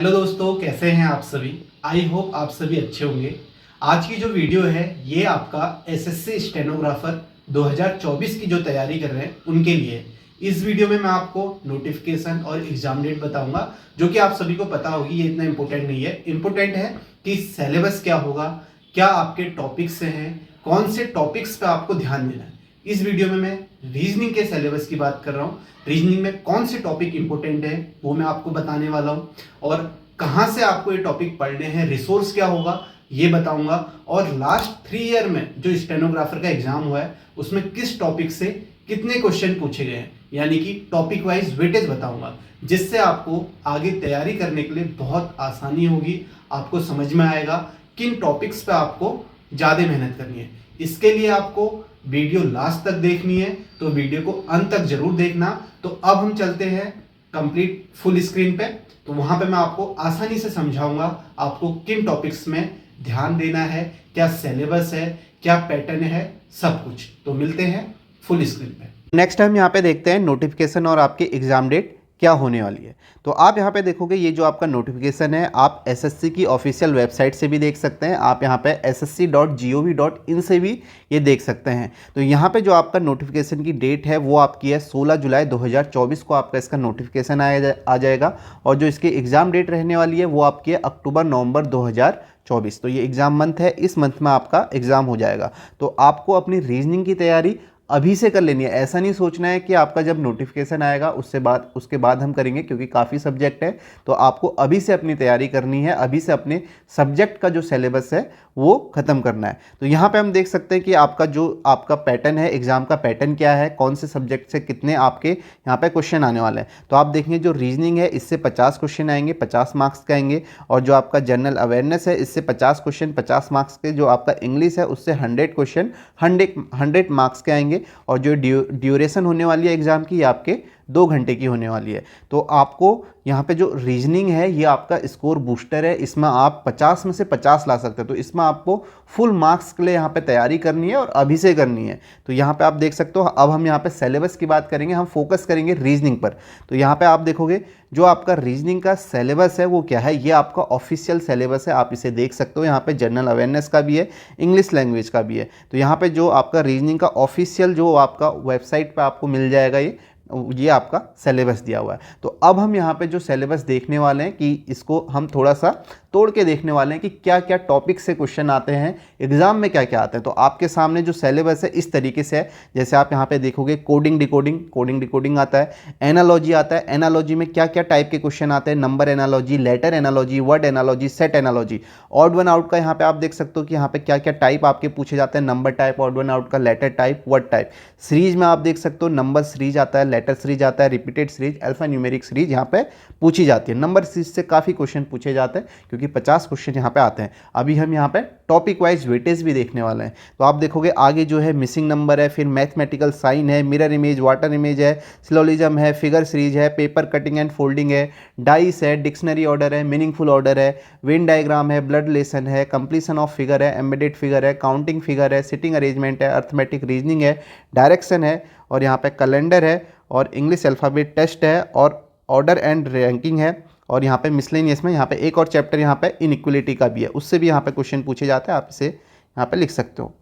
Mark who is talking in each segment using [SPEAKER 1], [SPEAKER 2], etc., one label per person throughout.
[SPEAKER 1] Hello दोस्तों, कैसे हैं आप सभी। आई होप आप सभी अच्छे होंगे। आज की जो वीडियो है ये आपका एसएससी स्टेनोग्राफर 2024 की जो तैयारी कर रहे हैं उनके लिए है। इस वीडियो में मैं आपको नोटिफिकेशन और एग्जाम डेट बताऊंगा, जो कि आप सभी को पता होगी। ये इतना इंपॉर्टेंट नहीं है, इंपॉर्टेंट है कि सिलेबस क्या होगा, क्या आपके टॉपिक्स हैं, कौन से टॉपिक्स पे आपको ध्यान देना है। इस वीडियो में मैं रीजनिंग के सिलेबस की बात कर रहा हूँ। रीजनिंग में कौन से टॉपिक इंपॉर्टेंट है वो मैं आपको बताने वाला हूँ, और कहाँ से आपको ये टॉपिक पढ़ने हैं, रिसोर्स क्या होगा ये बताऊंगा। और लास्ट 3 ईयर में जो स्टेनोग्राफर का एग्जाम हुआ है उसमें किस टॉपिक से कितने क्वेश्चन पूछे गए हैं, यानी कि टॉपिक वाइज वेटेज बताऊंगा, जिससे आपको आगे तैयारी करने के लिए बहुत आसानी होगी। आपको समझ में आएगा किन टॉपिक्स पे आपको ज़्यादा मेहनत करनी है। इसके लिए आपको वीडियो लास्ट तक देखनी है, तो वीडियो को अंत तक जरूर देखना। तो अब हम चलते हैं कंप्लीट फुल स्क्रीन पे, तो वहां पे मैं आपको आसानी से समझाऊंगा आपको किन टॉपिक्स में ध्यान देना है, क्या सिलेबस है, क्या पैटर्न है, सब कुछ। तो मिलते हैं फुल स्क्रीन पे। नेक्स्ट हम यहाँ पे देखते हैं नोटिफिकेशन और आपकी एग्जाम डेट क्या होने वाली है। तो आप यहाँ पे देखोगे ये जो आपका नोटिफिकेशन है आप एसएससी की ऑफिशियल वेबसाइट से भी देख सकते हैं, आप यहाँ पे ssc.gov.in से भी ये देख सकते हैं। तो यहाँ पे जो आपका नोटिफिकेशन की डेट है वो आपकी है 16 जुलाई 2024 को आपका इसका नोटिफिकेशन आ जाएगा, और जो इसकी एग्ज़ाम डेट रहने वाली है वो आपकी है अक्टूबर नवंबर 2024। तो ये एग्ज़ाम मंथ है, इस मंथ में आपका एग्ज़ाम हो जाएगा। तो आपको अपनी रीजनिंग की तैयारी अभी से कर लेनी है। ऐसा नहीं सोचना है कि आपका जब नोटिफिकेशन आएगा उसके बाद हम करेंगे, क्योंकि काफ़ी सब्जेक्ट है। तो आपको अभी से अपनी तैयारी करनी है, अभी से अपने सब्जेक्ट का जो सिलेबस है वो ख़त्म करना है। तो यहाँ पे हम देख सकते हैं कि आपका पैटर्न है, एग्ज़ाम का पैटर्न क्या है, कौन से सब्जेक्ट से कितने आपके यहाँ पे क्वेश्चन आने वाले हैं। तो आप देखेंगे जो रीजनिंग है इससे 50 क्वेश्चन आएंगे, 50 मार्क्स के आएंगे। और जो आपका जनरल अवेयरनेस है इससे 50 क्वेश्चन 50 मार्क्स के। जो आपका इंग्लिश है उससे 100 क्वेश्चन 100 मार्क्स के आएंगे। और जो ड्यूरेशन होने वाली है एग्ज़ाम की, ये आपके 2 घंटे की होने वाली है। तो आपको यहाँ पे जो रीजनिंग है ये आपका स्कोर बूस्टर है, इसमें आप 50 में से 50 ला सकते हैं। तो इसमें आपको फुल मार्क्स के लिए यहाँ पे तैयारी करनी है और अभी से करनी है। तो यहाँ पे आप देख सकते हो। अब हम यहाँ पे सिलेबस की बात करेंगे, हम फोकस करेंगे रीजनिंग पर। तो यहाँ पे आप देखोगे जो आपका रीजनिंग का सिलेबस है वो क्या है, ये आपका ऑफिशियल सिलेबस है, आप इसे देख सकते हो। यहाँ पे जनरल अवेयरनेस का भी है, इंग्लिश लैंग्वेज का भी है। तो यहाँ पे जो आपका रीजनिंग का ऑफिशियल जो आपका वेबसाइट पे आपको मिल जाएगा ये आपका सिलेबस दिया हुआ है। तो अब हम यहाँ पे जो सिलेबस देखने वाले हैं कि इसको हम थोड़ा सा तोड़ के देखने वाले हैं कि क्या क्या टॉपिक से क्वेश्चन आते हैं, एग्जाम में क्या क्या आते हैं। तो आपके सामने जो सिलेबस है इस तरीके से है, जैसे आप यहाँ पे देखोगे कोडिंग डिकोडिंग आता है, एनालॉजी आता है। एनालॉजी में क्या क्या टाइप के क्वेश्चन आते हैं, number analogy, letter analogy, word analogy, set analogy. Odd one out का यहाँ पे आप देख सकते हो कि यहाँ पे क्या क्या टाइप आपके पूछे जाते हैं, number type, odd one out का, letter type, word type. Series में आप देख सकते हो नंबर सीरीज आता है, लेटर सीरीज आता है, repeated series, alpha numeric series यहाँ पे पूछी जाती है। नंबर सीरीज से काफ़ी क्वेश्चन पूछे जाते हैं क्योंकि 50 क्वेश्चन यहाँ पे आते हैं। अभी हम यहाँ पे टॉपिक वाइज वेटेज भी देखने वाले हैं। तो आप देखोगे आगे जो है मिसिंग नंबर है, फिर मैथमेटिकल साइन है, मिरर इमेज, वाटर इमेज है, सिलोजिज्म है, फिगर सीरीज है, पेपर कटिंग एंड फोल्डिंग है, डाइस है, डिक्शनरी ऑर्डर है, मीनिंगफुल ऑर्डर है, वेन डायग्राम है, ब्लड लेसन है, कंप्लीशन ऑफ फिगर है, एम्बेडेड फिगर है, काउंटिंग फिगर है, सिटिंग अरेंजमेंट है, अर्थमेटिक रीजनिंग है, डायरेक्शन है, और यहाँ पे कैलेंडर है, और इंग्लिश अल्फ़ाबेट टेस्ट है, और ऑर्डर एंड रैंकिंग है, और यहाँ पे मिसलेनियस में यहाँ पे एक और चैप्टर यहाँ पे इनइक्वलिटी का भी है, उससे भी यहाँ पे क्वेश्चन पूछे जाते हैं। आप इसे यहाँ पे लिख सकते हो,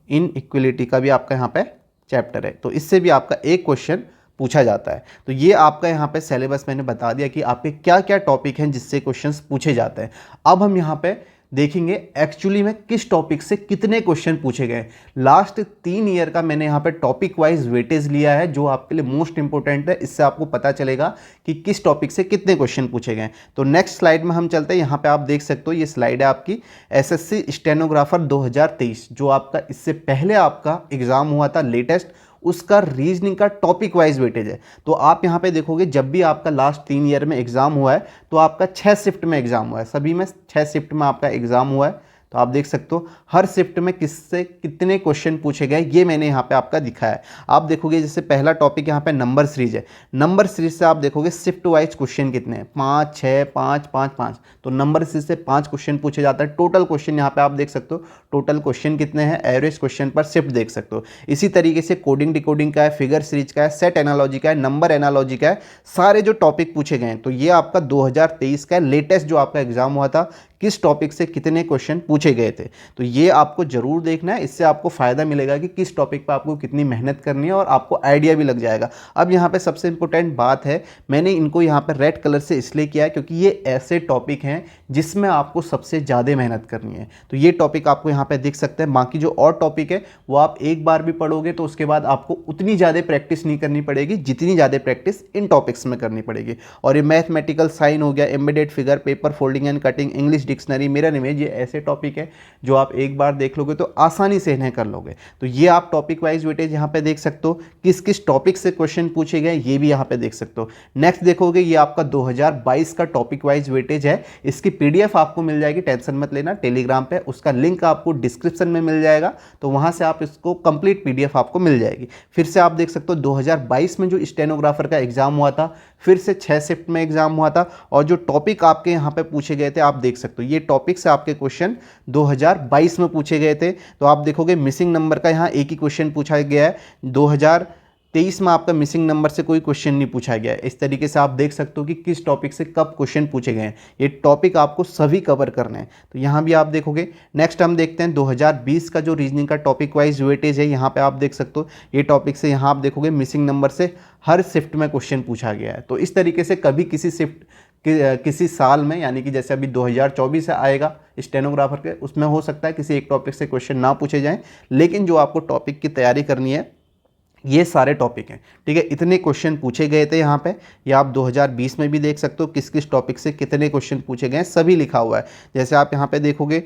[SPEAKER 1] इनइक्वलिटी का भी आपका यहाँ पे चैप्टर है, तो इससे भी आपका एक क्वेश्चन पूछा जाता है। तो ये आपका यहाँ पे सिलेबस मैंने बता दिया कि आपके क्या क्या टॉपिक हैं जिससे क्वेश्चंस पूछे जाते हैं। अब हम यहाँ पे देखेंगे एक्चुअली में किस टॉपिक से कितने क्वेश्चन पूछे गए। लास्ट 3 ईयर का मैंने यहाँ पे टॉपिक वाइज वेटेज लिया है जो आपके लिए मोस्ट इंपॉर्टेंट है, इससे आपको पता चलेगा कि किस टॉपिक से कितने क्वेश्चन पूछे गए। तो नेक्स्ट स्लाइड में हम चलते हैं। यहाँ पे आप देख सकते हो ये स्लाइड है आपकी एसएससी स्टेनोग्राफर 2023, जो आपका इससे पहले आपका एग्जाम हुआ था लेटेस्ट, उसका रीजनिंग का टॉपिक वाइज वेटेज है। तो आप यहाँ पे देखोगे जब भी आपका लास्ट 3 ईयर में एग्जाम हुआ है तो आपका 6 शिफ्ट में एग्जाम हुआ है, सभी में 6 शिफ्ट में आपका एग्जाम हुआ है। तो
[SPEAKER 2] तो आप देख सकते हो हर शिफ्ट में किससे कितने क्वेश्चन पूछे गए ये मैंने यहाँ पे आपका दिखाया है। आप देखोगे जैसे पहला टॉपिक यहाँ पे नंबर सीरीज है, नंबर सीरीज से आप देखोगे शिफ्ट वाइज क्वेश्चन कितने हैं, 5 6 5 5 5, तो नंबर सीरीज से 5 क्वेश्चन पूछे जाता है। टोटल क्वेश्चन यहाँ पे आप देख सकते हो टोटल क्वेश्चन कितने हैं, एवरेज क्वेश्चन पर शिफ्ट देख सकते हो। इसी तरीके से कोडिंग डिकोडिंग का है, फिगर सीरीज का है, सेट एनालॉजी का है, नंबर एनालॉजी का है, सारे जो टॉपिक पूछे गए हैं। तो ये आपका 2023 का लेटेस्ट जो आपका एग्जाम हुआ था, किस टॉपिक से कितने क्वेश्चन पूछे गए थे, तो ये आपको जरूर देखना है। इससे आपको फायदा मिलेगा कि किस टॉपिक पर आपको कितनी मेहनत करनी है और आपको आइडिया भी लग जाएगा। अब यहाँ पे सबसे इंपॉर्टेंट बात है, मैंने इनको यहाँ पे रेड कलर से इसलिए किया है क्योंकि ये ऐसे टॉपिक हैं जिसमें आपको सबसे ज़्यादा मेहनत करनी है। तो ये टॉपिक आपको यहाँ पे दिख सकते हैं। बाकी जो और टॉपिक है वो आप एक बार भी पढ़ोगे तो उसके बाद आपको उतनी ज़्यादा प्रैक्टिस नहीं करनी पड़ेगी जितनी ज़्यादा प्रैक्टिस इन टॉपिक्स में करनी पड़ेगी। और ये मैथमेटिकल साइन हो गया, embedded figure, paper folding and cutting, English dictionary, mirror image, ये ऐसे टॉपिक है जो आप एक बार देख लोगे तो आसानी से इन्हें कर लोगे। तो ये आप टॉपिक वाइज वेटेज यहाँ पे देख सकते हो, किस किस टॉपिक से क्वेश्चन पूछे गए ये भी यहाँ पे देख सकते हो। नेक्स्ट देखोगे ये आपका 2022 का टॉपिक वाइज वेटेज है। इसकी पीडीएफ आपको मिल जाएगी, टेंशन मत लेना, टेलीग्राम पे उसका लिंक आपको डिस्क्रिप्शन में मिल जाएगा, तो वहां से आप इसको कंप्लीट पीडीएफ आपको मिल जाएगी। फिर से आप देख सकते हो 2022 में जो स्टेनोग्राफर का एग्जाम हुआ था, फिर से 6 शिफ्ट में एग्जाम हुआ था, और जो टॉपिक आपके यहाँ पे पूछे गए थे आप देख सकते हो, ये टॉपिक से आपके क्वेश्चन 2022 में पूछे गए थे। तो आप देखोगे मिसिंग नंबर का यहाँ एक ही क्वेश्चन पूछा गया है, 2023 में आपका मिसिंग नंबर से कोई क्वेश्चन नहीं पूछा गया है। इस तरीके से आप देख सकते हो कि किस टॉपिक से कब क्वेश्चन पूछे गए हैं, ये टॉपिक आपको सभी कवर करने हैं। तो यहाँ भी आप देखोगे। नेक्स्ट हम देखते हैं 2020 का जो रीजनिंग का टॉपिक वाइज वेटेज है, यहाँ पे आप देख सकते हो ये टॉपिक से यहाँ आप देखोगे मिसिंग नंबर से हर शिफ्ट में क्वेश्चन पूछा गया है। तो इस तरीके से कभी किसी शिफ्ट किसी साल में, यानी कि जैसे अभी 2024 से आएगा स्टेनोग्राफर के, उसमें हो सकता है किसी एक टॉपिक से क्वेश्चन ना पूछे जाएं, लेकिन जो आपको टॉपिक की तैयारी करनी है ये सारे टॉपिक हैं, ठीक है। इतने क्वेश्चन पूछे गए थे यहाँ पे, ये आप 2020 में भी देख सकते हो किस किस टॉपिक से कितने क्वेश्चन पूछे गए हैं, सभी लिखा हुआ है। जैसे आप यहाँ पे देखोगे,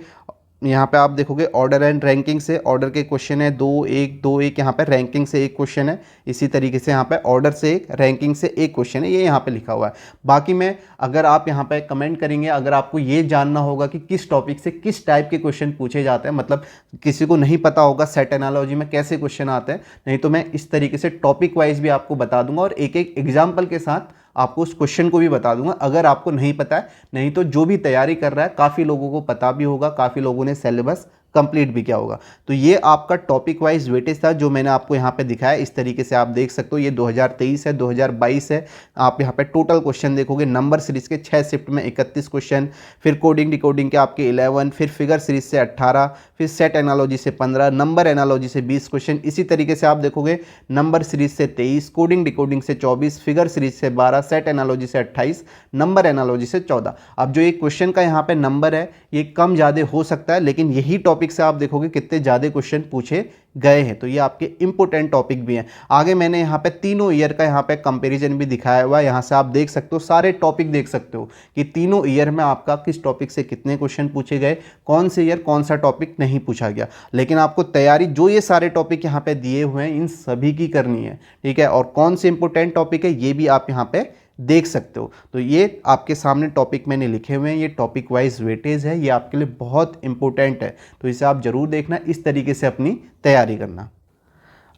[SPEAKER 2] यहाँ पे आप देखोगे ऑर्डर एंड रैंकिंग से ऑर्डर के क्वेश्चन है 2 1 2 1, यहाँ पे रैंकिंग से एक क्वेश्चन है। इसी तरीके से यहाँ पे ऑर्डर से एक, रैंकिंग से एक क्वेश्चन है, ये यहाँ पे लिखा हुआ है। बाकी में अगर आप यहाँ पे कमेंट करेंगे, अगर आपको ये जानना होगा कि किस टॉपिक से किस टाइप के क्वेश्चन पूछे जाते हैं, मतलब किसी को नहीं पता होगा सेट एनालॉजी में कैसे क्वेश्चन आते हैं, नहीं तो मैं इस तरीके से टॉपिक वाइज भी आपको बता दूंगा और एक एक एग्जाम्पल के साथ आपको उस क्वेश्चन को भी बता दूंगा अगर आपको नहीं पता है। नहीं तो जो भी तैयारी कर रहा है काफ़ी लोगों को पता भी होगा, काफ़ी लोगों ने सिलेबस कंप्लीट भी किया होगा। तो ये आपका टॉपिक वाइज वेटेज था जो मैंने आपको यहाँ पे दिखाया। इस तरीके से आप देख सकते हो, ये 2023 है, 2022 है। आप यहाँ पे टोटल क्वेश्चन देखोगे, नंबर सीरीज के 6 शिफ्ट में 31 क्वेश्चन, फिर कोडिंग डिकोडिंग के आपके 11, फिर फिगर सीरीज से 18, फिर सेट एनालॉजी से 15, नंबर एनालॉजी से 20 क्वेश्चन। इसी तरीके से आप देखोगे नंबर सीरीज से 23, कोडिंग डिकोडिंग से 24, फिगर सीरीज से 12, सेट एनालॉजी से 28, नंबर एनालॉजी से 14। अब जो एक क्वेश्चन का यहाँ पे नंबर है ये कम ज़्यादा हो सकता है, लेकिन यही टॉपिक से आप देखोगे कितने ज़्यादा क्वेश्चन पूछे गए हैं। तो ये आपके इंपॉर्टेंट टॉपिक भी हैं। आगे मैंने यहाँ पे तीनों ईयर का यहाँ पे कंपैरिजन भी दिखाया हुआ है, यहाँ से आप देख सकते हो, सारे टॉपिक देख सकते हो कि तीनों ईयर में आपका किस टॉपिक से कितने क्वेश्चन पूछे गए, कौन से ईयर कौन सा टॉपिक नहीं पूछा गया। लेकिन आपको तैयारी जो ये सारे टॉपिक यहाँ पे दिए हुए हैं इन सभी की करनी है, ठीक है। और कौन से इंपॉर्टेंट टॉपिक है ये भी आप यहाँ पे देख सकते हो। तो ये आपके सामने टॉपिक मैंने लिखे हुए हैं, ये टॉपिक वाइज वेटेज है, ये आपके लिए बहुत इंपॉर्टेंट है, तो इसे आप जरूर देखना, इस तरीके से अपनी तैयारी करना।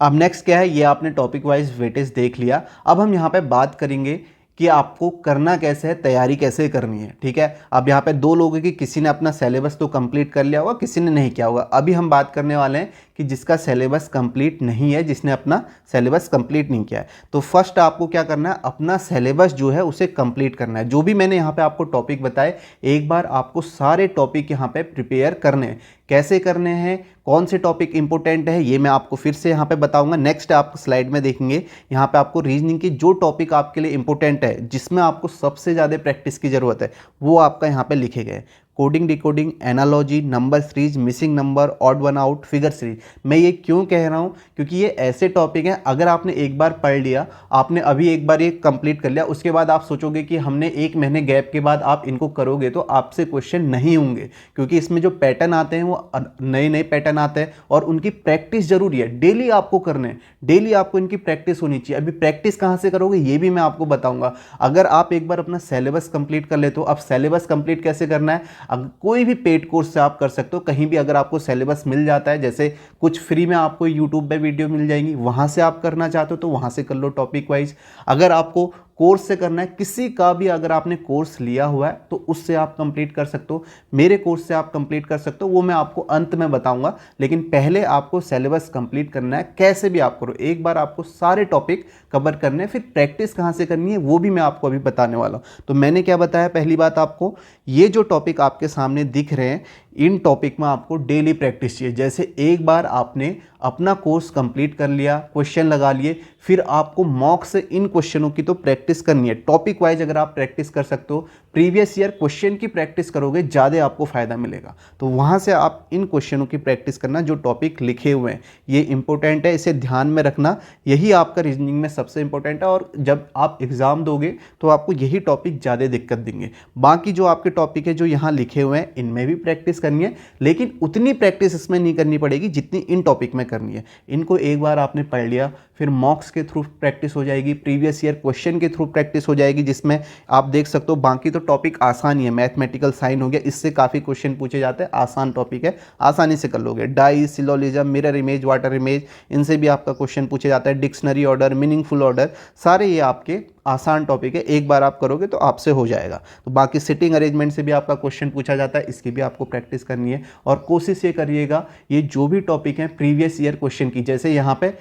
[SPEAKER 2] अब नेक्स्ट क्या है, ये आपने टॉपिक वाइज वेटेज देख लिया। अब हम यहाँ पे बात करेंगे कि आपको करना कैसे है, तैयारी कैसे करनी है, ठीक है। अब यहाँ पे दो लोग हैं कि किसी ने अपना सिलेबस तो कंप्लीट कर लिया होगा, किसी ने नहीं किया होगा। अभी हम बात करने वाले हैं कि जिसका सिलेबस कंप्लीट नहीं है, जिसने अपना सिलेबस कंप्लीट नहीं किया है। तो फर्स्ट आपको क्या करना है, अपना सिलेबस जो है उसे कंप्लीट करना है। जो भी मैंने यहाँ पे आपको टॉपिक बताए, एक बार आपको सारे टॉपिक यहाँ पे प्रिपेयर करने हैं। कैसे करने हैं, कौन से टॉपिक इंपॉर्टेंट है, ये मैं आपको फिर से यहाँ पे बताऊंगा। नेक्स्ट आप स्लाइड में देखेंगे, यहाँ पे आपको रीजनिंग की जो टॉपिक आपके लिए इंपॉर्टेंट है, जिसमें आपको सबसे ज़्यादा प्रैक्टिस की ज़रूरत है, वो आपका यहाँ पे लिखे गए। Coding decoding, analogy, number series, missing number, odd one out, figure series. मैं ये क्यों कह रहा हूँ, क्योंकि ये ऐसे टॉपिक हैं, अगर आपने एक बार पढ़ लिया, आपने अभी एक बार ये कंप्लीट कर लिया, उसके बाद आप सोचोगे कि हमने 1 महीने गैप के बाद आप इनको करोगे तो आपसे क्वेश्चन नहीं होंगे, क्योंकि इसमें जो पैटर्न आते हैं वो नए नए पैटर्न आते हैं और उनकी प्रैक्टिस जरूरी है। डेली आपको करने हैं, डेली आपको इनकी प्रैक्टिस होनी चाहिए। अभी प्रैक्टिस कहाँ से करोगे ये भी मैं आपको बताऊंगा। अगर आप एक बार अपना सिलेबस कंप्लीट कर लेते हो, अब सिलेबस कंप्लीट कैसे करना है, अगर कोई भी पेड कोर्स से आप कर सकते हो, कहीं भी अगर आपको सिलेबस मिल जाता है, जैसे कुछ फ्री में आपको यूट्यूब पे वीडियो मिल जाएंगी, वहाँ से आप करना चाहते हो तो वहाँ से कर लो टॉपिक वाइज। अगर आपको कोर्स से करना है, किसी का भी अगर आपने कोर्स लिया हुआ है तो उससे आप कंप्लीट कर सकते हो, मेरे कोर्स से आप कंप्लीट कर सकते हो, वो मैं आपको अंत में बताऊंगा। लेकिन पहले आपको सिलेबस कंप्लीट करना है, कैसे भी आप करो, एक बार आपको सारे टॉपिक कवर करने हैं, फिर प्रैक्टिस कहाँ से करनी है वो भी मैं आपको अभी बताने वाला हूँ। तो मैंने क्या बताया, पहली बात आपको ये जो टॉपिक आपके सामने दिख रहे हैं, इन टॉपिक में आपको डेली प्रैक्टिस चाहिए। जैसे एक बार आपने अपना कोर्स कंप्लीट कर लिया, क्वेश्चन लगा लिए, फिर आपको मॉक से इन क्वेश्चनों की तो प्रैक्टिस करनी है। टॉपिक वाइज अगर आप प्रैक्टिस कर सकते हो, प्रीवियस ईयर क्वेश्चन की प्रैक्टिस करोगे, ज़्यादा आपको फायदा मिलेगा। तो वहाँ से आप इन क्वेश्चनों की प्रैक्टिस करना, जो टॉपिक लिखे हुए हैं ये इंपॉर्टेंट है, इसे ध्यान में रखना, यही आपका रीजनिंग में सबसे इंपॉर्टेंट है। और जब आप एग्ज़ाम दोगे तो आपको यही टॉपिक ज़्यादा दिक्कत देंगे। बाकी जो आपके टॉपिक है जो यहाँ लिखे हुए हैं, इनमें भी प्रैक्टिस करनी है, लेकिन उतनी प्रैक्टिस इसमें नहीं करनी पड़ेगी जितनी इन टॉपिक में करनी है। इनको एक बार आपने पढ़ लिया, फिर मॉक्स के थ्रू प्रैक्टिस हो जाएगी, प्रीवियस ईयर क्वेश्चन के थ्रू प्रैक्टिस हो जाएगी, जिसमें आप देख सकते हो बाकी तो टॉपिक आसान ही है। मैथमेटिकल साइन हो गया, इससे काफ़ी क्वेश्चन पूछे जाते हैं, आसान टॉपिक है, आसानी से कर लोगे। Die, syllogism, mirror image, water image, इनसे भी आपका क्वेश्चन पूछे जाता है। डिक्शनरी ऑर्डर, मीनिंगफुल ऑर्डर, सारे ये आपके आसान टॉपिक है, एक बार आप करोगे तो आपसे हो जाएगा। तो बाकी सिटिंग अरेंजमेंट से भी आपका क्वेश्चन पूछा जाता है, इसकी भी आपको प्रैक्टिस करनी है। और कोशिश ये करिएगा, ये जो भी टॉपिक हैं प्रीवियस ईयर क्वेश्चन की, जैसे यहाँ पे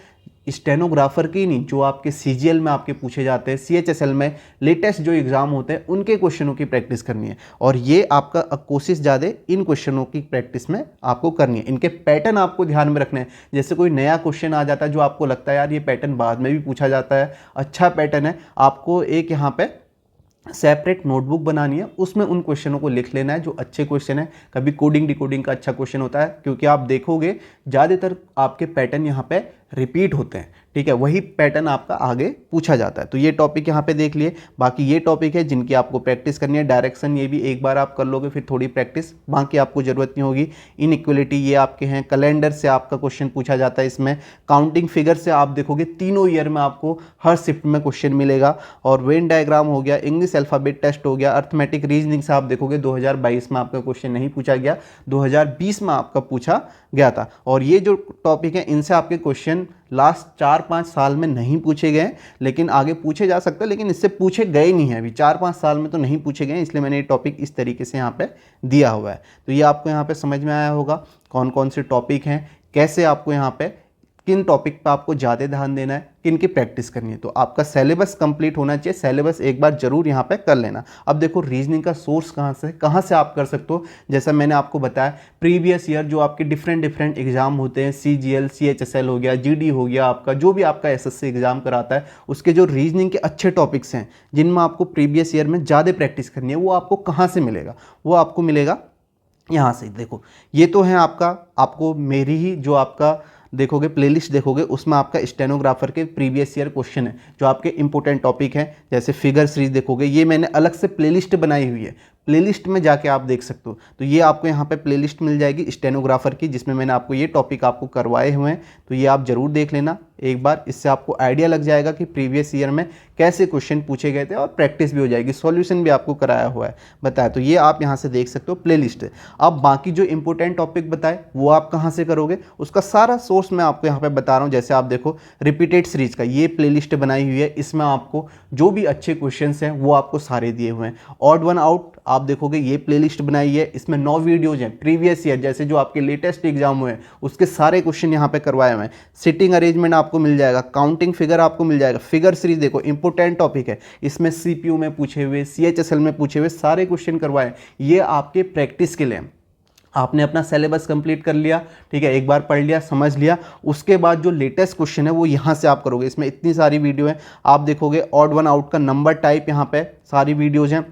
[SPEAKER 2] स्टेनोग्राफर की नहीं, जो आपके सीजीएल में आपके पूछे जाते हैं, सीएचएसएल में लेटेस्ट जो एग्जाम होते हैं, उनके क्वेश्चनों की प्रैक्टिस करनी है। और ये आपका कोशिश ज़्यादा इन क्वेश्चनों की प्रैक्टिस में आपको करनी है। इनके पैटर्न आपको ध्यान में रखने हैं। जैसे कोई नया क्वेश्चन आ जाता है जो आपको लगता है यार ये पैटर्न बाद में भी पूछा जाता है, अच्छा पैटर्न है, आपको एक यहाँ पे सेपरेट नोटबुक बनानी है, उसमें उन क्वेश्चनों को लिख लेना है जो अच्छे क्वेश्चन है। कभी कोडिंग डिकोडिंग का अच्छा क्वेश्चन होता है, क्योंकि आप देखोगे ज़्यादातर आपके पैटर्न यहाँ पे रिपीट होते हैं, ठीक है, वही पैटर्न आपका आगे पूछा जाता है। तो ये टॉपिक यहाँ पे देख लिए। बाकी ये टॉपिक है जिनकी आपको प्रैक्टिस करनी है। डायरेक्शन ये भी एक बार आप कर लोगे, फिर थोड़ी प्रैक्टिस, बाकी आपको ज़रूरत नहीं होगी। इनइक्वलिटी ये आपके हैं। कैलेंडर से आपका क्वेश्चन पूछा जाता है, इसमें काउंटिंग फिगर से आप देखोगे तीनों ईयर में आपको हर शिफ्ट में क्वेश्चन मिलेगा। और वेन डायग्राम हो गया, इंग्लिश अल्फ़ाबेट टेस्ट हो गया, अर्थमेटिक रीजनिंग से आप देखोगे 2022 में आपका क्वेश्चन नहीं पूछा गया, 2020 में आपका पूछा गया था। और ये जो टॉपिक है इनसे आपके क्वेश्चन लास्ट 4-5 साल में नहीं पूछे गए, लेकिन आगे पूछे जा सकते हैं, लेकिन इससे पूछे गए नहीं हैं अभी 4-5 साल में तो नहीं पूछे गए, इसलिए मैंने ये टॉपिक इस तरीके से यहाँ पे दिया हुआ है। तो ये आपको यहाँ पे समझ में आया होगा कौन कौन से टॉपिक हैं, कैसे आपको यहाँ पे किन टॉपिक पे आपको ज़्यादा ध्यान देना है, किन की प्रैक्टिस करनी है। तो आपका सिलेबस कंप्लीट होना चाहिए, सिलेबस एक बार जरूर यहाँ पे कर लेना। अब देखो रीजनिंग का सोर्स कहाँ से आप कर सकते हो। जैसा मैंने आपको बताया, प्रीवियस ईयर जो आपके डिफरेंट एग्जाम होते हैं, सीजीएल, सीएचएसएल हो गया, जीडी हो गया, आपका जो भी आपका एसएससी एग्जाम कराता है, उसके जो रीजनिंग के अच्छे टॉपिक्स हैं जिनमें आपको प्रीवियस ईयर में ज़्यादा प्रैक्टिस करनी है, वो आपको कहाँ से मिलेगा, वो आपको मिलेगा यहाँ से। देखो ये तो है आपको मेरी ही जो आपका देखोगे प्लेलिस्ट देखोगे, उसमें आपका स्टेनोग्राफर के प्रीवियस ईयर क्वेश्चन है जो आपके इंपॉर्टेंट टॉपिक हैं। जैसे फिगर सीरीज देखोगे, ये मैंने अलग से प्लेलिस्ट बनाई हुई है, प्लेलिस्ट में जाके आप देख सकते हो। तो ये आपको यहाँ पे प्लेलिस्ट मिल जाएगी स्टेनोग्राफर की, जिसमें मैंने आपको ये टॉपिक आपको करवाए हुए हैं। तो ये आप जरूर देख लेना एक बार, इससे आपको आइडिया लग जाएगा कि प्रीवियस ईयर में कैसे क्वेश्चन पूछे गए थे, और प्रैक्टिस भी हो जाएगी, सॉल्यूशन भी आपको कराया हुआ है बताया। तो ये आप यहाँ से देख सकते हो प्लेलिस्ट। अब बाकी जो इंपॉर्टेंट टॉपिक बताए वो आप कहाँ से करोगे, उसका सारा सोर्स मैं आपको यहाँ पे बता रहा हूँ। जैसे आप देखो रिपीटेड सीरीज का ये प्लेलिस्ट बनाई हुई है, इसमें आपको जो भी अच्छे क्वेश्चंस हैं वो आपको सारे दिए हुए हैं। ऑड वन आउट आप देखोगे ये प्लेलिस्ट बनाई है, इसमें 9 वीडियोज हैं प्रीवियस ईयर, जैसे जो आपके लेटेस्ट एग्जाम हुए हैं उसके सारे क्वेश्चन यहाँ पे करवाए हुए हैं। सिटिंग अरेंजमेंट आपको मिल जाएगा, काउंटिंग फिगर आपको मिल जाएगा। फिगर सीरीज देखो इंपॉर्टेंट टॉपिक है, इसमें सीपीयू में पूछे हुए, सीएचएसएल में पूछे हुए सारे क्वेश्चन करवाए। ये आपके प्रैक्टिस के लिए, आपने अपना सिलेबस कंप्लीट कर लिया, ठीक है, एक बार पढ़ लिया, समझ लिया, उसके बाद जो लेटेस्ट क्वेश्चन है वो यहाँ से आप करोगे। इसमें इतनी सारी वीडियो है, आप देखोगे ऑड वन आउट का नंबर टाइप, यहाँ पे सारी वीडियोज़ हैं।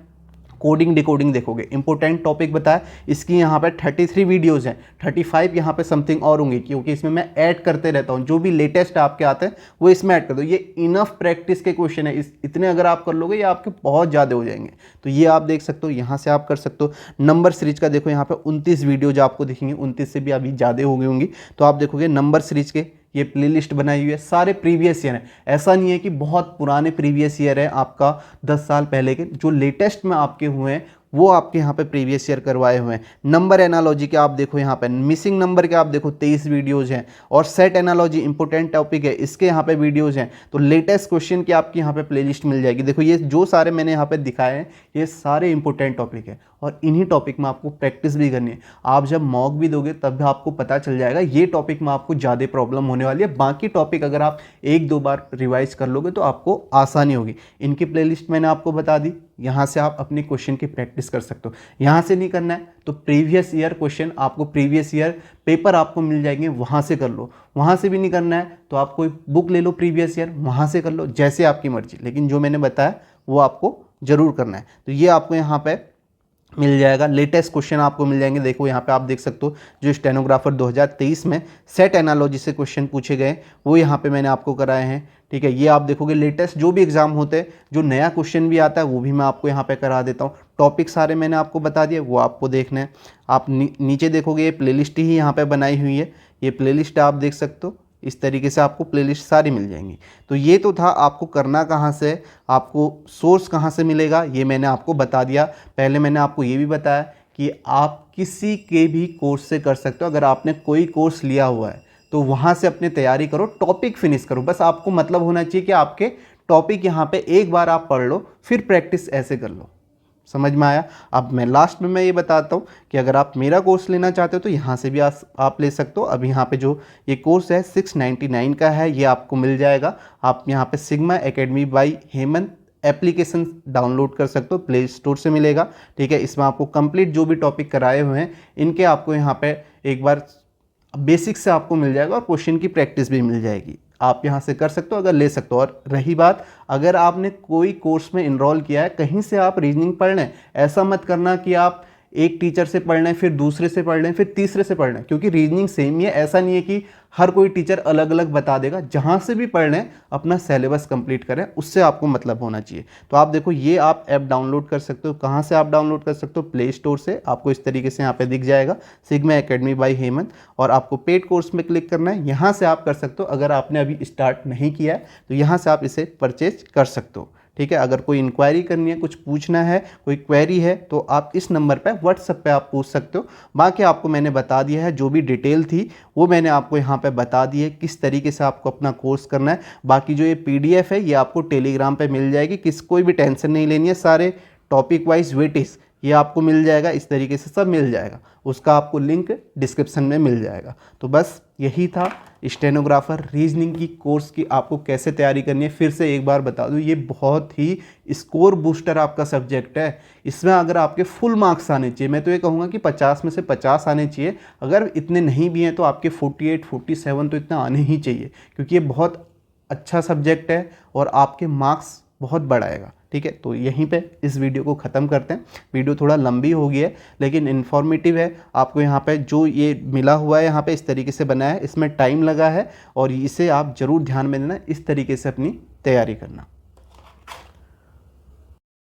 [SPEAKER 2] कोडिंग डिकोडिंग देखोगे, इंपॉर्टेंट टॉपिक बताया, इसकी यहाँ पे 33 वीडियोज़ हैं, 35 यहाँ पे समथिंग और होंगी, क्योंकि इसमें मैं ऐड करते रहता हूँ, जो भी लेटेस्ट आपके आते हैं वो इसमें ऐड कर दो। ये इनफ प्रैक्टिस के क्वेश्चन है, इतने अगर आप कर लोगे ये आपके बहुत ज़्यादा हो जाएंगे। तो ये आप देख सकते हो, यहाँ से आप कर सकते हो। नंबर सीरीज का देखो यहाँ पे 29 वीडियोज आपको दिखेंगे, 29 से भी अभी ज़्यादा हो गई होंगी। तो आप देखोगे नंबर सीरीज के ये प्लेलिस्ट बनाई हुई है, सारे प्रीवियस ईयर हैं, ऐसा नहीं है कि बहुत पुराने प्रीवियस ईयर है आपका 10 साल पहले के, जो लेटेस्ट में आपके हुए हैं वो आपके यहाँ पे प्रीवियस ईयर करवाए हुए हैं। नंबर एनालॉजी के आप देखो यहाँ पे मिसिंग नंबर के आप देखो 23 वीडियोज़ हैं, और सेट एनालॉजी इंपॉर्टेंट टॉपिक है, इसके यहाँ पे वीडियोज़ हैं। तो लेटेस्ट क्वेश्चन की आपकी यहाँ पे प्लेलिस्ट मिल जाएगी। देखो ये जो सारे मैंने यहाँ पे दिखाए हैं ये सारे इंपॉर्टेंट टॉपिक है, और इन्हीं टॉपिक में आपको प्रैक्टिस भी करनी है। आप जब मॉक भी दोगे तब भी आपको पता चल जाएगा ये टॉपिक में आपको ज़्यादा प्रॉब्लम होने वाली है। बाकी टॉपिक अगर आप 1-2 बार रिवाइज कर लोगे तो आपको आसानी होगी। इनकी प्लेलिस्ट मैंने आपको बता दी, यहाँ से आप अपनी क्वेश्चन की प्रैक्टिस कर सकते हो। यहाँ से नहीं करना है तो प्रीवियस ईयर क्वेश्चन आपको, प्रीवियस ईयर पेपर आपको मिल जाएंगे, वहाँ से कर लो। वहाँ से भी नहीं करना है तो आप कोई बुक ले लो प्रीवियस ईयर, वहाँ से कर लो, जैसे आपकी मर्जी। लेकिन जो मैंने बताया वो आपको ज़रूर करना है। तो ये आपको यहाँ पे मिल जाएगा, लेटेस्ट क्वेश्चन आपको मिल जाएंगे। देखो यहाँ पे आप देख सकते हो जो स्टेनोग्राफर 2023 में सेट एनालॉजी से क्वेश्चन पूछे गए वो यहाँ पे मैंने आपको कराए हैं। ठीक है, ये आप देखोगे लेटेस्ट जो भी एग्जाम होते हैं, जो नया क्वेश्चन भी आता है वो भी मैं आपको यहाँ पे करा देता हूँ। टॉपिक सारे मैंने आपको बता दिए, वो आपको देखना है। आप नीचे देखोगे ये प्लेलिस्ट ही यहाँ पे बनाई हुई है, ये प्लेलिस्ट आप देख सकते हो। इस तरीके से आपको प्लेलिस्ट सारी मिल जाएंगी। तो ये तो था आपको करना कहाँ से, आपको सोर्स कहाँ से मिलेगा, ये मैंने आपको बता दिया। पहले मैंने आपको ये भी बताया कि आप किसी के भी कोर्स से कर सकते हो। अगर आपने कोई कोर्स लिया हुआ है तो वहाँ से अपनी तैयारी करो, टॉपिक फिनिश करो। बस आपको मतलब होना चाहिए कि आपके टॉपिक यहाँ पे एक बार आप पढ़ लो, फिर प्रैक्टिस ऐसे कर लो। समझ में आया? अब मैं लास्ट में मैं ये बताता हूँ कि अगर आप मेरा कोर्स लेना चाहते हो तो यहाँ से भी आप ले सकते हो। अब यहाँ पे जो ये कोर्स है 699 का है, ये आपको मिल जाएगा। आप यहाँ पे sigma academy by Hemant application download कर सकते हो, प्ले स्टोर से मिलेगा। ठीक है, इसमें आपको कंप्लीट जो भी टॉपिक कराए हुए हैं इनके आपको यहाँ पे एक बार बेसिक से आपको मिल जाएगा, और क्वेश्चन की प्रैक्टिस भी मिल जाएगी। आप यहाँ से कर सकते हो अगर ले सकते हो। और रही बात, अगर आपने कोई कोर्स में इनरोल किया है, कहीं से आप रीजनिंग पढ़ लें, ऐसा मत करना कि आप एक टीचर से पढ़ लें, फिर दूसरे से पढ़ लें, फिर तीसरे से पढ़ लें, क्योंकि रीजनिंग सेम ही है। ऐसा नहीं है कि हर कोई टीचर अलग अलग बता देगा। जहाँ से भी पढ़ लें अपना सिलेबस कंप्लीट करें, उससे आपको मतलब होना चाहिए। तो आप देखो ये आप ऐप डाउनलोड कर सकते हो। कहाँ से आप डाउनलोड कर सकते हो? प्ले स्टोर से। आपको इस तरीके से यहाँ पे दिख जाएगा सिग्मा एकेडमी बाय हेमंत, और आपको पेड कोर्स में क्लिक करना है। यहाँ से आप कर सकते हो। अगर आपने अभी स्टार्ट नहीं किया है तो यहाँ से आप इसे परचेज कर सकते हो। ठीक है, अगर कोई इंक्वायरी करनी है, कुछ पूछना है, कोई क्वेरी है, तो आप इस नंबर पे व्हाट्सएप पे आप पूछ सकते हो। बाकी आपको मैंने बता दिया है, जो भी डिटेल थी वो मैंने आपको यहाँ पे बता दी है, किस तरीके से आपको अपना कोर्स करना है। बाकी जो ये PDF है ये आपको टेलीग्राम पे मिल जाएगी, कोई भी टेंशन नहीं लेनी है। सारे टॉपिक वाइज वेटेज ये आपको मिल जाएगा, इस तरीके से सब मिल जाएगा। उसका आपको लिंक डिस्क्रिप्शन में मिल जाएगा। तो बस यही था स्टेनोग्राफर रीजनिंग की कोर्स की आपको कैसे तैयारी करनी है। फिर से एक बार बता दूं, ये बहुत ही स्कोर बूस्टर आपका सब्जेक्ट है। इसमें अगर आपके फुल मार्क्स आने चाहिए, मैं तो ये कहूँगा कि 50 में से 50 आने चाहिए। अगर इतने नहीं भी हैं तो आपके 48, 47 तो इतना आने ही चाहिए, क्योंकि ये बहुत अच्छा सब्जेक्ट है और आपके मार्क्स बहुत बढ़ाएगा। ठीक है, तो यहीं पे इस वीडियो को ख़त्म करते हैं। वीडियो थोड़ा लंबी हो गई है लेकिन इन्फॉर्मेटिव है। आपको यहाँ पे जो ये मिला हुआ है यहाँ पे इस तरीके से बना है, इसमें टाइम लगा है, और इसे आप ज़रूर ध्यान में देना, इस तरीके से अपनी तैयारी करना।